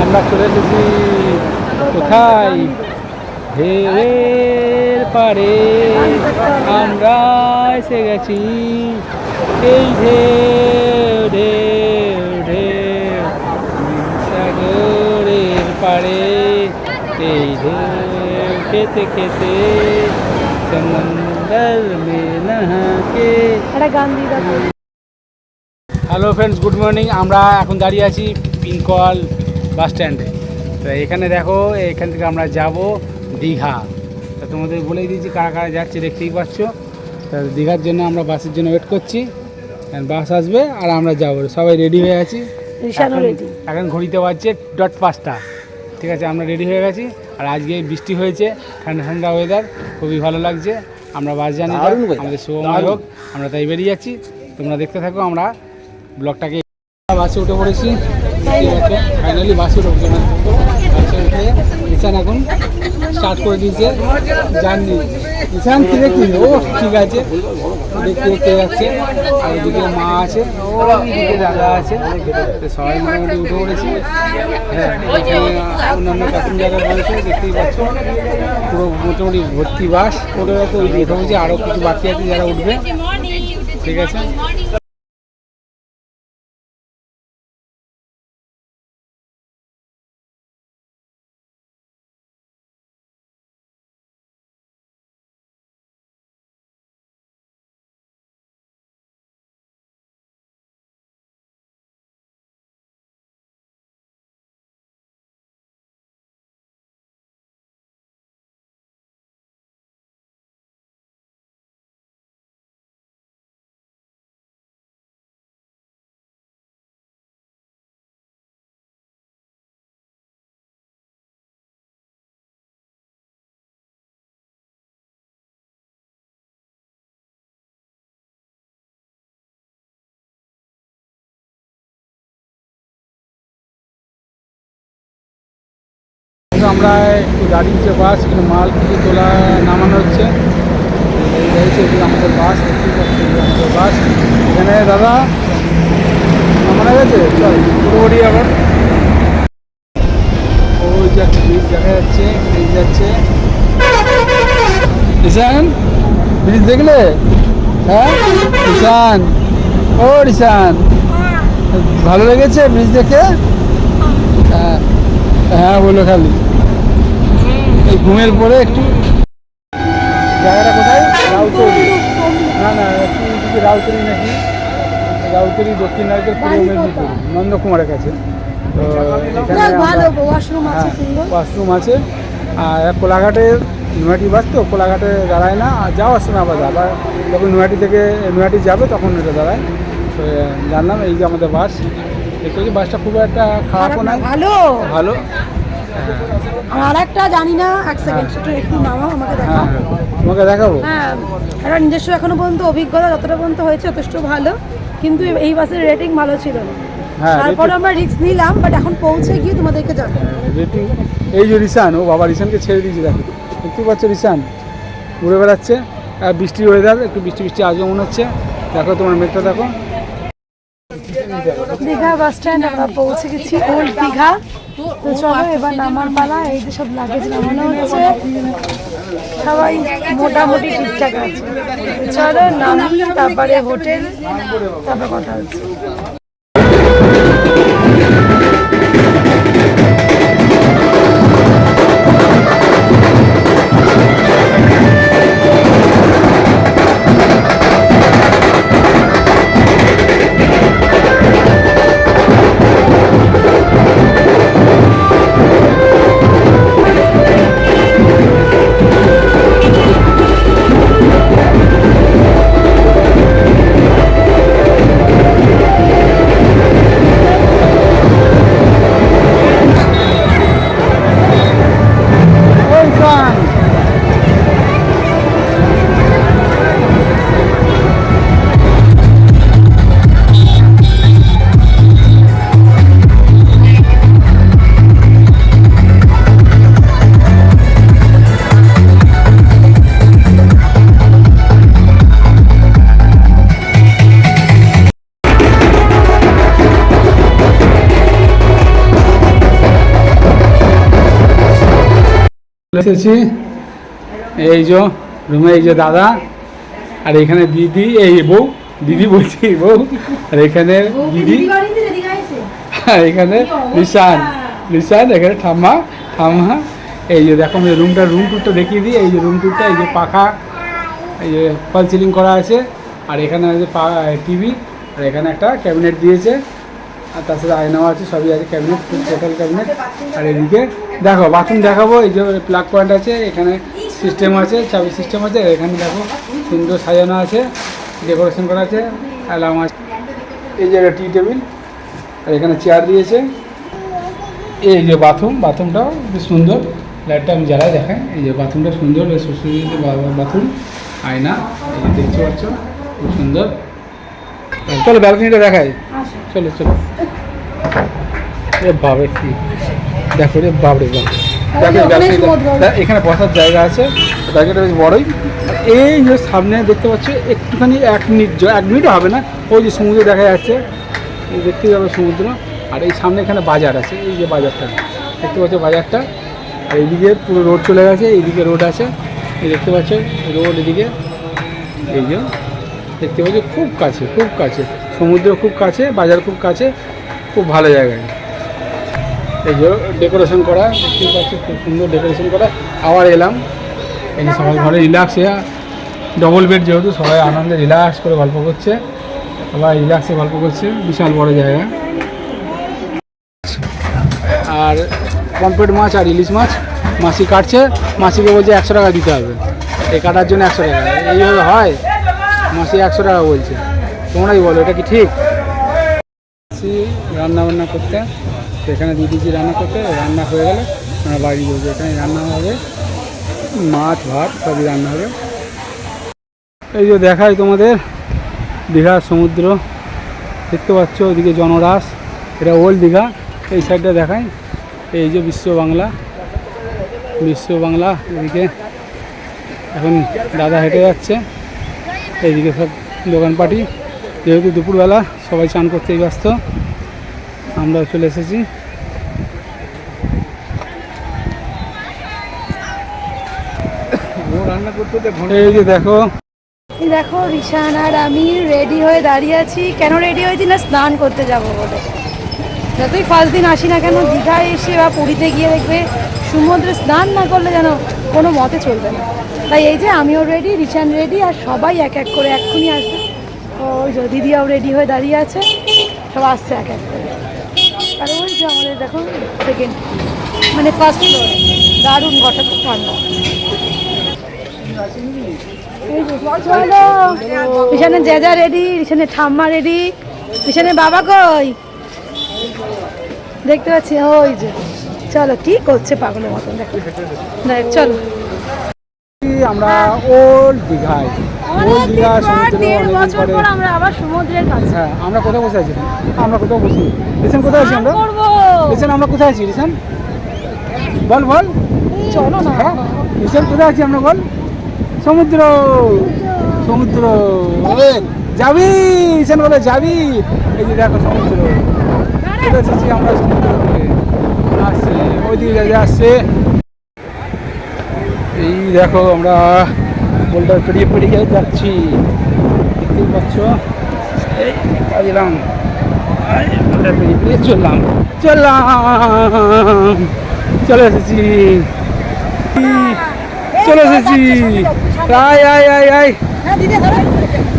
আমরা চলে এসেছি কোথায়? ঢেউয়ের পাড়ে আমরা এসে গেছি। এই ঢেউ ঢেউ ঢেউ সাগরের পাড়ে, এই ঢেউ খেতে খেতে সমুদ্র মে নহাকে। Hello friends, good morning. আমরা এখন দাঁড়িয়ে আছি পিঙ্কল বাস স্ট্যান্ডে। তো এখানে দেখো, এখান থেকে আমরা যাব দীঘা। তা তোমাদের বলেই দিয়েছি কারা কারা যাচ্ছে, দেখতেই পাচ্ছ। তা দীঘার জন্য আমরা বাসের জন্য ওয়েট করছি। বাস আসবে আর আমরা যাবো, সবাই রেডি হয়ে আছি। এখন ঘড়িতে বাজছে 5:00। ঠিক আছে, আমরা রেডি হয়ে গেছি। আর আজকে বৃষ্টি হয়েছে, ঠান্ডা ঠান্ডা ওয়েদার, খুবই ভালো লাগছে। আমরা বাস জানি আমাদের সময় হোক, আমরা তাই বেরিয়ে যাচ্ছি। তোমরা দেখতে থাকো আমরা ব্লগটাকে। বাসে উঠে পড়েছি, ফাইনালি বাসে উঠে বাসে উঠে ঈশান এখন স্টার্ট করে দিয়েছে জার্নি। ঈশান কি দেখছি? ও ঠিক আছে, দেখতে দেখতে যাচ্ছে। আর ওদিকে মা আছে, ওদিকে দাদা আছে, সবাই মোটামুটি উঠে পড়েছি। হ্যাঁ, অন্যান্য প্যাসেঞ্জাররা রয়েছে, দেখতেই পাচ্ছ। পুরো মোটামুটি ভর্তি বাস ওটা তো উঠে পড়েছে। আরও কিছু বাকি আছে যারা উঠবে। ঠিক আছে, আমরা একটু দাঁড়িয়েছে বাস, কিন্তু মাল কিছু তোলা নামানো হচ্ছে। এই রয়েছে আমাদের বাস, দেখতেই পাচ্ছি আমাদের বাস। এখানে দাদা নামানো গেছে, চল পুরোপুরি আবার। ওই যে একটা ব্রিজ দেখা যাচ্ছে, ব্রিজ যাচ্ছে। ঈশান, ব্রিজ দেখলে? হ্যাঁ ঈশান, ও ঈশান, ভালো লেগেছে ব্রিজ দেখে? হ্যাঁ হ্যাঁ বলো খালি। এই ঘুমের পরে একটু জায়গাটা কোথায়? রাউতরি। না না, একটু রাউতরি নাকি, রাউতরি দক্ষিণ নারকেল, পূর্ব মেদিনীপুর, নন্দকুমারের কাছে। তো এখানে ওয়াশরুম আছে। আর কোলাঘাটে নৈহাটি বাস, তো কোলাঘাটে দাঁড়ায় না, আর যাওয়ার সময় আবার আবার যখন নৈহাটি থেকে নৈহাটি যাবে তখন এটা দাঁড়ায়। তো জানলাম এই যে আমাদের বাস, দেখতে পাচ্ছি বাসটা খুব একটা খারাপও নয়, ভালো ভালো। আর একটা জানি না, এক সেকেন্ড একটু নামাও, আমাকে দেখাও। তোমাকে দেখাবো। হ্যাঁ, এটা নিজস্ব এখনো পর্যন্ত অভিজ্ঞতা যতটা পর্যন্ত হয়েছে যথেষ্ট ভালো, কিন্তু এই বাসের রেটিং ভালো ছিল না। তারপরে আমরা রিস্ক নিলাম, বাট এখন পৌঁছে গিয়ে তোমাদেরকে জানাবো রেটিং। এই যে রিসান, ও বাবা রিসানকে ছেড়ে দিয়েছি, দেখো দেখতেই পাচ্ছ রিসান উড়ে বেড়াচ্ছে। আর বৃষ্টির ওয়েদার, একটু বৃষ্টি বৃষ্টি আসবে মনে হচ্ছে। দেখো তোমার মেঘটা দেখো। দীঘা বাস স্ট্যান্ড আমরা পৌঁছে গেছি, ওল্ড দীঘা। তো চলো এবার নামার পালা। এই যে সব লাগেজ নামানো হচ্ছে, সবাই মোটামুটি ঠিকঠাক আছে। চলো নামি, তারপরে হোটেল, তারপর কথা হচ্ছে। এসেছি এই যে রুমে, এই যে দাদা, আর এখানে দিদি, এই বউ, দিদি বলছি বউ, আর এখানে দিদি, আর এখানে লিসান, লিসান, এখানে ঠাম্মা, ঠাম্মা। এই যে দেখো রুম টুরটা দেখিয়ে দিই। এই যে রুম টুরটা, এই যে পাখা, এই যে ফল সিলিং করা আছে, আর এখানে আছে টিভি, আর এখানে একটা ক্যাবিনেট দিয়েছে, আর তার সাথে আয়নাও আছে, সবই আছে, ক্যাবিনেট, টোটাল ক্যাবিনেট। আর এদিকে দেখো বাথরুম দেখাবো, এই যে প্লাগ পয়েন্ট আছে, এখানে সিস্টেম আছে, চাবি সিস্টেম আছে, আর এখানে দেখো সুন্দর সাজানো আছে, ডেকোরেশন করা আছে, অ্যালার্ম আছে, এই যে একটা টি টেবিল, আর এখানে চেয়ার দিয়েছে। এই যে বাথরুমটাও বেশ সুন্দর, লাইটটা আমি জ্বালাই দেখাই। এই যে বাথরুমটা সুন্দর, বেশ সুন্দর বাথরুম, আয়না, এই যে দেখতে পাচ্ছ খুব সুন্দর। চলো ব্যালকনিটা দেখাই, চলো চলো। এ বাবা কি দেখো রে, বাবরে বাপ, দেখো ব্যালকনিটা, এখানে বসার জায়গা আছে, জায়গাটা বেশ বড়ই। এই যে সামনে দেখতে পাচ্ছ একটুখানি 1 মিনিটও হবে না, ওই যে সমুদ্র দেখা যাচ্ছে, দেখতে যাবে সমুদ্র। আর এই সামনে এখানে বাজার আছে, এই যে বাজারটা দেখতে পাচ্ছ, বাজারটা। আর এইদিকে পুরো রোড চলে গেছে, এইদিকে রোড আছে, এই দেখতে পাচ্ছ রোড, এদিকে এই যে দেখতে পাচ্ছ, খুব কাছে, খুব কাছে সমুদ্র, খুব কাছে বাজার, খুব কাছে, খুব ভালো জায়গায়। এই যে ডেকোরেশন করা দেখতেই পাচ্ছি, খুব সুন্দর ডেকোরেশন করা। আবার এলাম, এই যে সবাই ঘরে রিল্যাক্স, ডবল বেড যেহেতু, সবাই আনন্দে রিল্যাক্স করে গল্প করছে, সবাই রিল্যাক্সে গল্প করছে, বিশাল বড় জায়গা। আর পমফ্রেট মাছ আর ইলিশ মাছ মাসি কাটছে, মাসিকে বলছে 100 টাকা দিতে হবে, এই কাটার জন্য 100 টাকা, এইভাবে হয়? মাসি 100 টাকা বলছে, তোমরাই বলো এটা কি ঠিক? মাসি রান্না বান্না করতে, এখানে দিদি রান্না করতে, রান্না হয়ে গেলে আমরা বাড়ি যাবো, এখানে রান্না হবে, মাছ ভাত সবই রান্না হবে। এই যে দেখাই তোমাদের দীঘার সমুদ্র, দেখতে পাচ্ছ ওইদিকে জনরাস, এটা ওল্ড দীঘা। এই সাইডটা দেখাই, এই যে বিশ্ব বাংলা, এদিকে এখন দাদা হেঁটে যাচ্ছে, এইদিকে সব দোকানপাটি, যেহেতু দুপুরবেলা সবাই চান করতেই ব্যস্ত, আমরাও চলে এসেছি। রান্না করতে, এই যে দেখো দেখো রিশান আর আমি রেডি হয়ে দাঁড়িয়ে আছি। কেন রেডি হয়েছি না, স্নান করতে যাবো বলে। যতই ফার্স্ট দিন আসি না কেন, দীঘায় এসে বা পুরীতে গিয়ে দেখবে সমুদ্রে স্নান না করলে যেন কোনো মতে চলবে না। তাই এই যে আমিও রেডি, রিশান রেডি, আর সবাই এক এক করে এক্ষুনি আসবে। ওই যে দিদিও রেডি হয়ে দাঁড়িয়ে আছে, সব আসছে এক এক করে। আর ওই যে আমাদের দেখো সেকেন্ড, মানে ফার্স্ট ফ্লোর, দারুণ, ঘরটা খুব ঠান্ডা। চলো, রিশানের জেজা রেডি, রিশানের ঠাম্মা রেডি, রিশানের বাবা কই দেখতে পাচ্ছি, ওই যে। চলো কি করছে পাগলের মতন, দেখো দেখ, চলো। আমরা ওল্ড দীঘায়, ওল্ড দীঘা সমুদ্র, 1.5 বছর পর আমরা আবার সমুদ্রের কাছে। হ্যাঁ, আমরা কোথায় বসে আছি? আমরা কোথাও বসি? রিশান কোথায় আছি আমরা? রিশান আমরা কোথায় আছি? রিশান বল বল, চলো না। হ্যাঁ রিশান কোথায় আছি আমরা? বল। সমুদ্র, সমুদ্র যাবি? রিশান বলে যাবি? এই যে দেখো সমুদ্র, চলে এসেছি আমরা সমুদ্র থেকে, আসছে ওইদিকে আসছে। এই দেখো আমরা বোল্ডার পেরিয়ে পেরিয়ে যাচ্ছি, দেখতেই পাচ্ছ। এই গেলাম, বোল্ডার পেরিয়ে পেরিয়ে চললাম, চলে এসেছি, আয় আয় আয় আয়,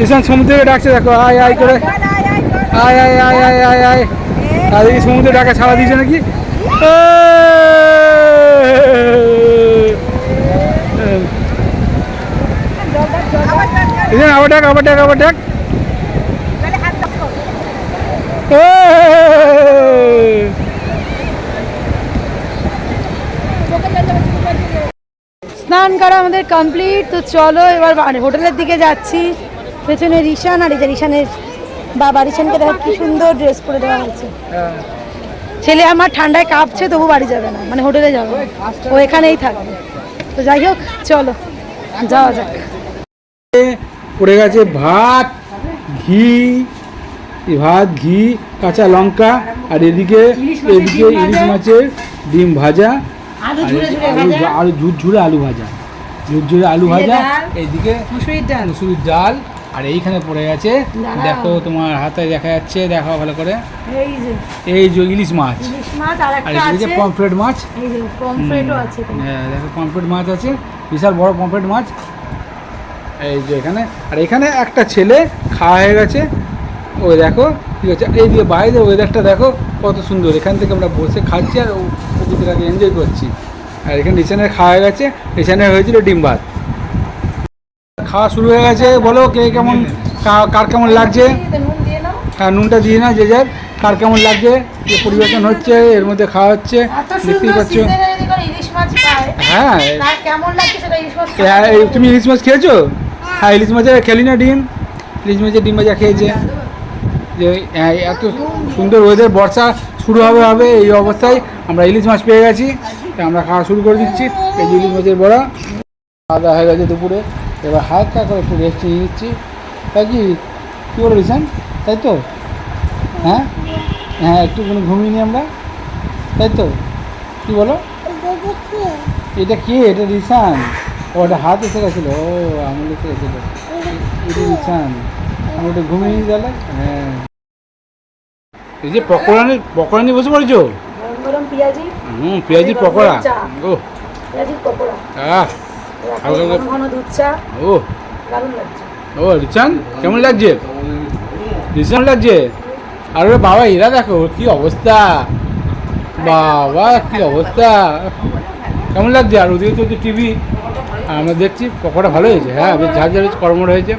রিশান সমুদ্রে ডাকছে, দেখো আয় আয় করে, আয় আয় আয় আয় আয় আয়, আর এই সমুদ্রে ডাকা ছাড়া দিয়েছে নাকি? আবার ডাক, আবার ডাক, আবার ডাক, স্নান করা আমাদের কমপ্লিট। তো চলো এবার হোটেলের দিকে যাচ্ছি। পেছনে রিশান, আর এই যে রিশানের বাবা, রিশানকে দেখো কি সুন্দর ড্রেস পরে দেওয়া হয়েছে। ছেলে আমার ঠান্ডায় কাঁপছে, তবু বাড়ি যাবে না, মানে হোটেলে যাবে, ও এখানেই থাকবে। তো যাই হোক চলো যাওয়া যাক। পড়ে গেছে ভাত, ঘি, কাঁচা লঙ্কা, আর এদিকে ইলিশ মাছের ডিম ভাজা, আলু ঝুরঝুরে আলু ভাজা, ঝুরঝুরে আলু ভাজা, এইদিকে মুসুরির ডাল, আর এইখানে পড়ে গেছে দেখো তোমার হাতে দেখা যাচ্ছে, দেখো ভালো করে, এই যে ইলিশ মাছ, আর এদিকে পমফ্রেট মাছ, হ্যাঁ দেখো পমফ্রেট মাছ আছে, বিশাল বড় পমফ্রেট মাছ এই যে এখানে। আর এখানে একটা ছেলে খাওয়া হয়ে গেছে, ওই দেখো ঠিক আছে, এইদিকে বাইরে ওয়েদারটা দেখো কত সুন্দর, এখান থেকে আমরা বসে খাচ্ছি আর ওদিকে এনজয় করছি। আর এখানে রিসানের খাওয়া হয়ে গেছে, রিসানের হয়েছিল ডিম ভাত। খাওয়া শুরু হয়ে গেছে, বলো কে কেমন, কার কেমন লাগছে, হ্যাঁ নুনটা দিয়ে না যে যার, কার কেমন লাগছে, যে পরিবেশন হচ্ছে এর মধ্যে খাওয়া হচ্ছে দেখতেই পাচ্ছ। হ্যাঁ তুমি ইলিশ মাছ খেয়েছো? হ্যাঁ ইলিশ মাছের খেলি না ডিম, ইলিশ মাছের ডিম ভাজা খেয়েছে। যে এত সুন্দর ওয়েদার, বর্ষা শুরু হবে এই অবস্থায় আমরা ইলিশ মাছ পেয়ে গেছি, আমরা খাওয়া শুরু করে দিচ্ছি। এই যে ইলিশ মাছের বড়া খাওয়া দাওয়া হয়ে গেছে দুপুরে, এবার হালকা করে একটু রেস্ট নিয়ে নিচ্ছি, তাই কি কী বলো রিসান, তাই তো? হ্যাঁ হ্যাঁ একটুখানি ঘুমিয়ে নিই আমরা, তাই তো? কী বলো? এটা কে? এটা রিসান, ওটা হাত এসে গেছিলো, ও আঙুল এসে গেছিলো, এটা রিসান, আমি ওটা ঘুমিয়ে নিই তাহলে। হ্যাঁ এই যে পকোড়া নিয়ে বসে পড়েছো? পেঁয়াজির পকোড়া, ও ও রিসান কেমন লাগছে? রিসান লাগছে? আরে বাবা এরা দেখো কি অবস্থা, বাবা কি অবস্থা, কেমন লাগছে? আর ওদিকে তো টিভি, আমরা দেখছি পকোড়া ভালো হয়েছে, হ্যাঁ বেশ ঝাল ঝাল কড়মড় হয়েছে,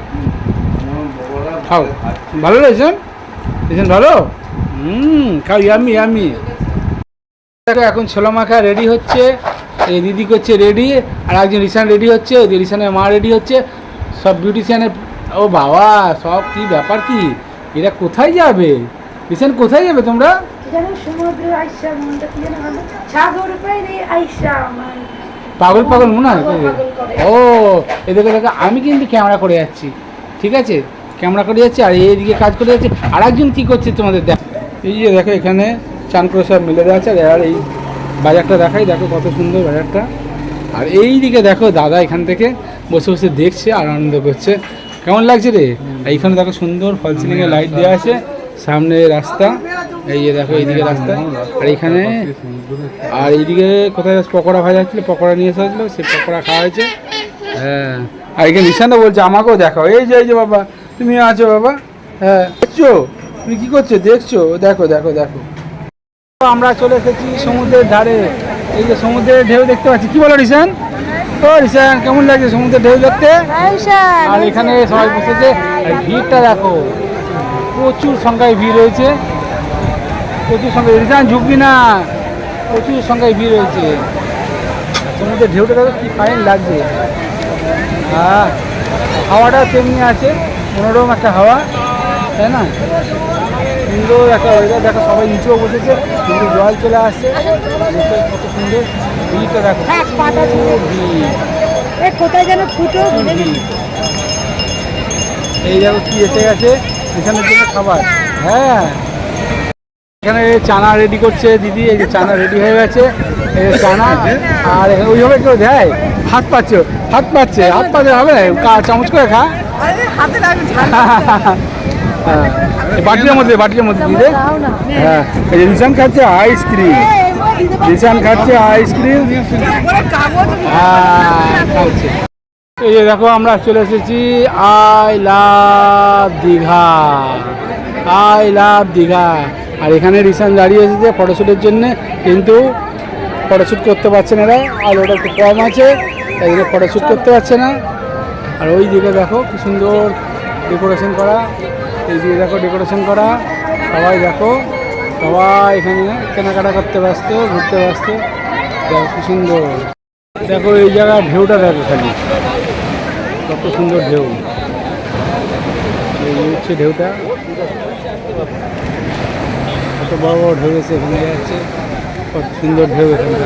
খাও ভালো রয়েছে রিসান, ভালো খাও, ইয়ামি ইয়ামি। দেখো এখন ছোলা মাখা রেডি হচ্ছে, এই দিদি করছে রেডি, আর একজন রিসান রেডি হচ্ছে, ওই রিসানের মা রেডি হচ্ছে, সব বিউটিশিয়ানের, ও বাবা সব কি ব্যাপার, কি এরা কোথায় যাবে? রিসান কোথায় যাবে তোমরা? পাগল পাগল মনে হয়, ও এদিকে দেখো আমি কিন্তু ক্যামেরা করে যাচ্ছি, ঠিক আছে ক্যামেরা করে যাচ্ছি, আর এইদিকে কাজ করে যাচ্ছে, আর একজন কী করছে তোমাদের দেখ, এই যে দেখো এখানে চান করে সব মিলে দেওয়া আছে। আর এই বাজারটা দেখাই, দেখো কত সুন্দর বাজারটা, আর এই দিকে দেখো দাদা এখান থেকে বসে বসে দেখছে আর আনন্দ করছে, কেমন লাগছে রে? এইখানে দেখো সুন্দর ফল সিলিংয়ে লাইট দেওয়া আছে, সামনে রাস্তা, এই যে দেখো এইদিকে রাস্তা, আর এইখানে আর এইদিকে কোথায় পকোড়া ভাজা হচ্ছিলো, পকোড়া নিয়ে এসে হচ্ছিলো, সেই পকোড়া খাওয়া হয়েছে। হ্যাঁ আর এখানে নিশানটা বলছে আমাকেও দেখাও, এই যে বাবা তুমিও আছো বাবা, হ্যাঁ দেখছো তুমি কী করছো, দেখছো, দেখো দেখো দেখো আমরা চলে এসেছি সমুদ্রের ধারে, এই যে সমুদ্রের ঢেউ দেখতে পাচ্ছি, কি বলো রিসান? ও রিসান কেমন লাগছে সমুদ্রের ঢেউ দেখতে? আর এখানে সবাই বসেছে, আর ভিড়টা দেখো প্রচুর সংখ্যায় ভিড় রয়েছে, প্রচুর সংখ্যায়, রিসান ঝুঁকবি না, প্রচুর সংখ্যায় ভিড় রয়েছে, সমুদ্রের ঢেউটা দেখো কি ফাইন লাগছে, হ্যাঁ হাওয়াটাও তেমনি আছে, মনোরম একটা হাওয়া, তাই না? সুন্দর একটা ওয়েদার দেখো, সবাই নিচেও বসেছে কিন্তু জল চলে আসছে, কত সুন্দর ভিড়টা দেখো, কোথায় যেন ফুটো, এই দেখো কি এসে গেছে এখানের জন্য খাবার, হ্যাঁ এখানে চানা রেডি করছে দিদি, এই যে চানা রেডি হয়ে গেছে, এই যে চানা, আর ওইভাবে কেউ দেয়, হাত পাচ্ছে হাত পাচ্ছে হবে, চামচ করে খা, বাটির মধ্যে দিদি, হ্যাঁ রিসান খাচ্ছে আইসক্রিম, রিসান খাচ্ছে আইসক্রিম, হ্যাঁ খাচ্ছে। এই যে দেখো আমরা চলে এসেছি I love Digha, I love Digha, আর এখানে রিসান দাঁড়িয়ে এসেছে ফটোশ্যুটের জন্য, কিন্তু ফটোশ্যুট করতে পারছে না এরা, আর ওটা একটু কম আছে তাই জন্য ফটোশ্যুট করতে পারছে না। আর ওই দিকে দেখো কি সুন্দর ডেকোরেশন করা, এই দিকে দেখো ডেকোরেশন করা, সবাই দেখো সবাই এখানে কেনাকাটা করতে ব্যস্ত, ঘুরতে ব্যস্ত, দেখো কি সুন্দর, দেখো এই জায়গার ঢেউটা দেখো খালি কত সুন্দর ঢেউ, এই হচ্ছে ঢেউটা, কত বড় বড় ঢেউ এসে এখানে যাচ্ছে, কত সুন্দর ঢেউ এখানে।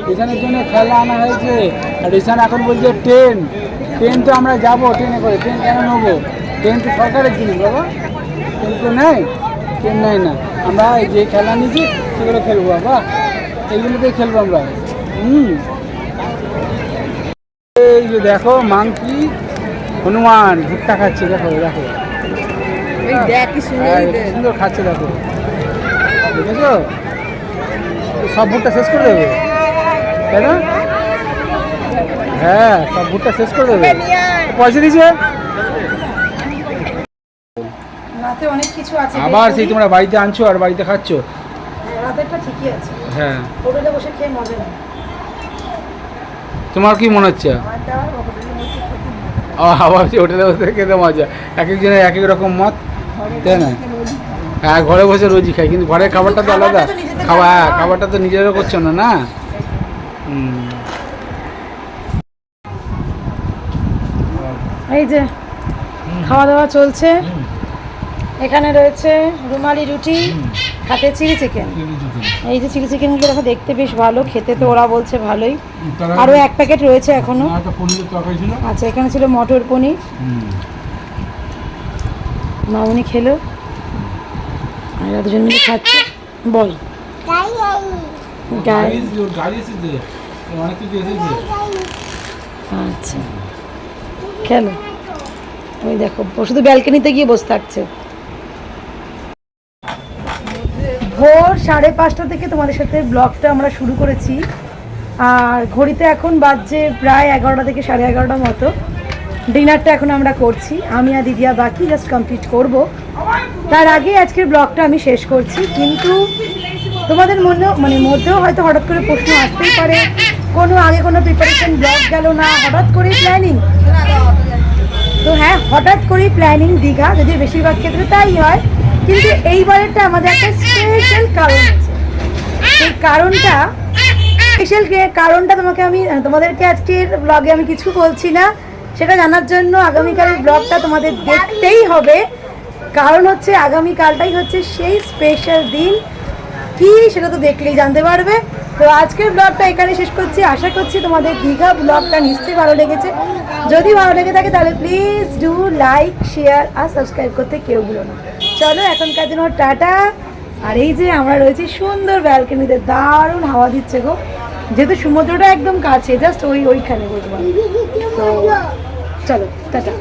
রিসানের জন্য খেলা আনা হয়েছে, আর রিসান এখন বলছে ট্রেন তো আমরা যাবো ট্রেনে করে, ট্রেন কেন নেবো, ট্রেন তো সরকারের জিনিস বাবা, কিন্তু নেয় কেন নেয় না, আমরা এই যে খেলা নিয়েছি সেগুলো খেলবো, বাবা এইগুলোতেই খেলবো আমরা। এই যে দেখো মাংকি হনুমান ভুট্টা খাচ্ছে, দেখো দেখো সুন্দর খাচ্ছে, দেখো দেখেছো, সব ভুট্টা শেষ করে দেবে তাই না? হ্যাঁ সব ভুট্টা শেষ করে দেবে। পয়সা দিয়েছে রাতে অনেক কিছু আছে, আবার সেই তোমরা বাড়িতে আনছো আর বাড়িতে খাচ্ছ। রাতেরটা ঠিকই আছে, হ্যাঁ হোটেলে বসে খেয়ে মজা নেই। তোমার কি মনে হচ্ছে? আবার হোটেলে বসে খেতে মজা, এক একজনের এক এক রকম মত, তাই না? হ্যাঁ ঘরে বসে রোজই খাই, কিন্তু ঘরের খাবারটা তো আলাদা, খাবারটা তো নিজেরও করছো না, না? এই যে খাওয়া দাওয়া চলছে, এখানে রয়েছে রুমালি রুটি, হাতে চিলি চিকেন। এই যে চিলি চিকেনগুলো দেখো দেখতে বেশ ভালো, খেতে তো ওরা বলছে ভালোই। আরও এক প্যাকেট রয়েছে এখনো। আচ্ছা এখানে ছিল মটর পনির, মামুনি খেলো আর এরা দুজন মিলে খাচ্ছে। বল আচ্ছা খেলো, তুমি দেখো ও শুধু ব্যালকনিতে গিয়ে বসে থাকছে। ভোর 5:30 থেকে তোমাদের সাথে ব্লগটা আমরা শুরু করেছি, আর ঘড়িতে এখন বাজছে প্রায় 11টা থেকে 11:30 মতো। ডিনারটা এখন আমরা করছি, আমি আর দিদিয়া বাকি, জাস্ট কমপ্লিট করব। তার আগে আজকের ব্লগটা আমি শেষ করছি, কিন্তু তোমাদের মধ্যেও হয়তো হঠাৎ করে প্রশ্ন আসতেই পারে, আগে কোনো প্রিপারেশন ব্লগ গেল না, হঠাৎ করেই প্ল্যানিং। তো হ্যাঁ হঠাৎ করেই প্ল্যানিং দীঘা, যদি বেশিরভাগ ক্ষেত্রে তাই হয়, কিন্তু এইবারেরটা আমাদের একটা স্পেশাল কারণ আছে। সেই কারণটা তোমাদেরকে আজকের ব্লগে আমি কিছু বলছি না, সেটা জানার জন্য আগামীকালের ব্লগটা তোমাদের দেখতেই হবে। কারণ হচ্ছে আগামীকালটাই হচ্ছে সেই স্পেশাল দিন, কি সেটা তো দেখলেই জানতে পারবে। তো আজকের ব্লগটা এখানে শেষ করছি, আশা করছি তোমাদের দীঘা ব্লগটা নিশ্চয়ই ভালো লেগেছে। যদি ভালো লেগে থাকে তাহলে প্লিজ ডু লাইক, শেয়ার আর সাবস্ক্রাইব করতে কেউ ভুলো না। চলো এখনকার জন্য টাটা। আর এই যে আমরা রয়েছি সুন্দর ব্যালকনিতে, দারুণ হাওয়া দিচ্ছে গো, যেহেতু সমুদ্রটা একদম কাছে, জাস্ট ওইখানে বসবো। তো চলো টাটা।